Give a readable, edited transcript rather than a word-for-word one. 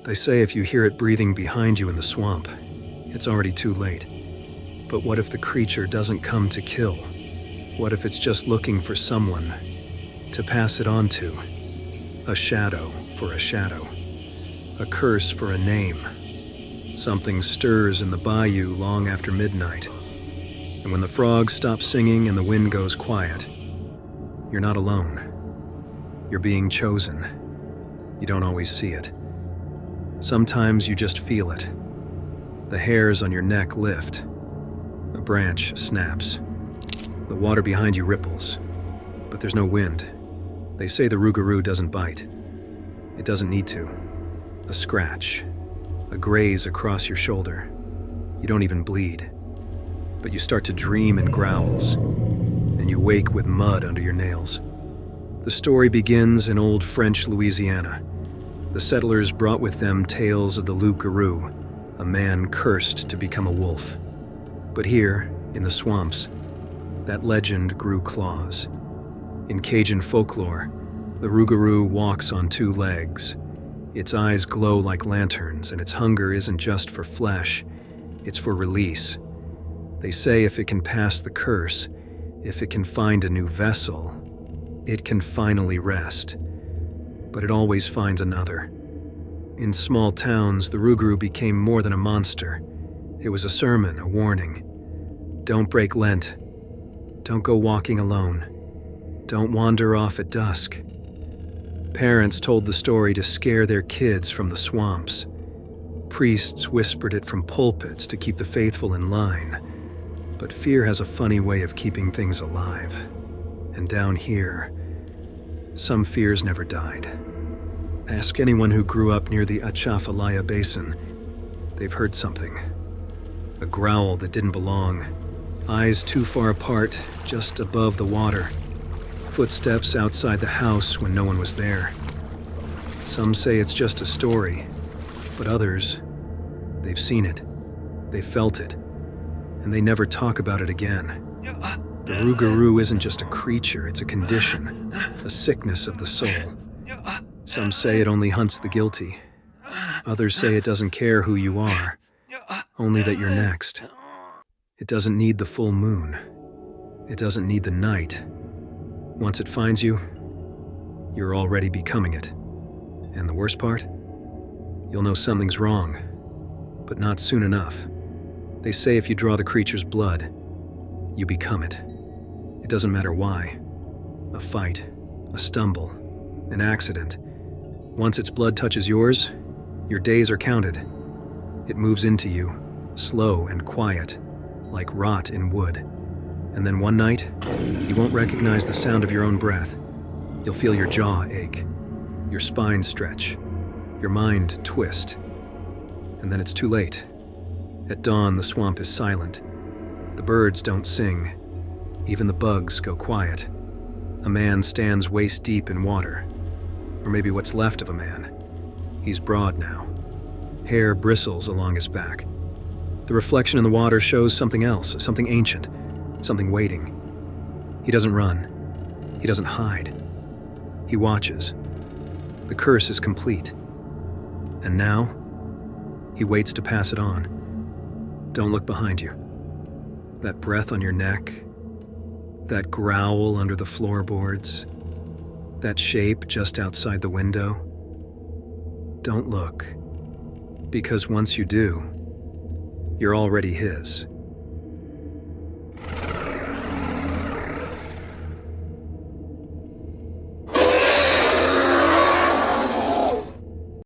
They say if you hear it breathing behind you in the swamp, it's already too late. But what if the creature doesn't come to kill? What if it's just looking for someone to pass it on to? A shadow for a shadow. A curse for a name. Something stirs in the bayou long after midnight. And when the frogs stop singing and the wind goes quiet, you're not alone. You're being chosen. You don't always see it. Sometimes you just feel it. The hairs on your neck lift. A branch snaps. The water behind you ripples. But there's no wind. They say the Rougarou doesn't bite. It doesn't need to. A scratch. A graze across your shoulder. You don't even bleed. But you start to dream in growls. And you wake with mud under your nails. The story begins in old French Louisiana. The settlers brought with them tales of the Lougarou, a man cursed to become a wolf. But here, in the swamps, that legend grew claws. In Cajun folklore, the Rougarou walks on two legs. Its eyes glow like lanterns, and its hunger isn't just for flesh, it's for release. They say if it can pass the curse, if it can find a new vessel, it can finally rest. But it always finds another. In small towns, the Rougarou became more than a monster. It was a sermon, a warning. Don't break Lent. Don't go walking alone. Don't wander off at dusk. Parents told the story to scare their kids from the swamps. Priests whispered it from pulpits to keep the faithful in line. But fear has a funny way of keeping things alive. And down here, some fears never died. Ask anyone who grew up near the Atchafalaya Basin. They've heard something. A growl that didn't belong. Eyes too far apart, just above the water. Footsteps outside the house when no one was there. Some say it's just a story, but others, they've seen it, they've felt it, and they never talk about it again. The Rougarou isn't just a creature, it's a condition, a sickness of the soul. Some say it only hunts the guilty. Others say it doesn't care who you are, only that you're next. It doesn't need the full moon. It doesn't need the night. Once it finds you, you're already becoming it. And the worst part? You'll know something's wrong, but not soon enough. They say if you draw the creature's blood, you become it. It doesn't matter why. A fight, a stumble, an accident. Once its blood touches yours, your days are counted. It moves into you, slow and quiet, like rot in wood. And then one night, you won't recognize the sound of your own breath. You'll feel your jaw ache, your spine stretch, your mind twist. And then it's too late. At dawn, the swamp is silent. The birds don't sing. Even the bugs go quiet. A man stands waist deep in water. Or maybe what's left of a man. He's broad now. Hair bristles along his back. The reflection in the water shows something else, something ancient. Something waiting. He doesn't run. He doesn't hide. He watches. The curse is complete. And now, he waits to pass it on. Don't look behind you. That breath on your neck, that growl under the floorboards, that shape just outside the window. Don't look. Because once you do, you're already his.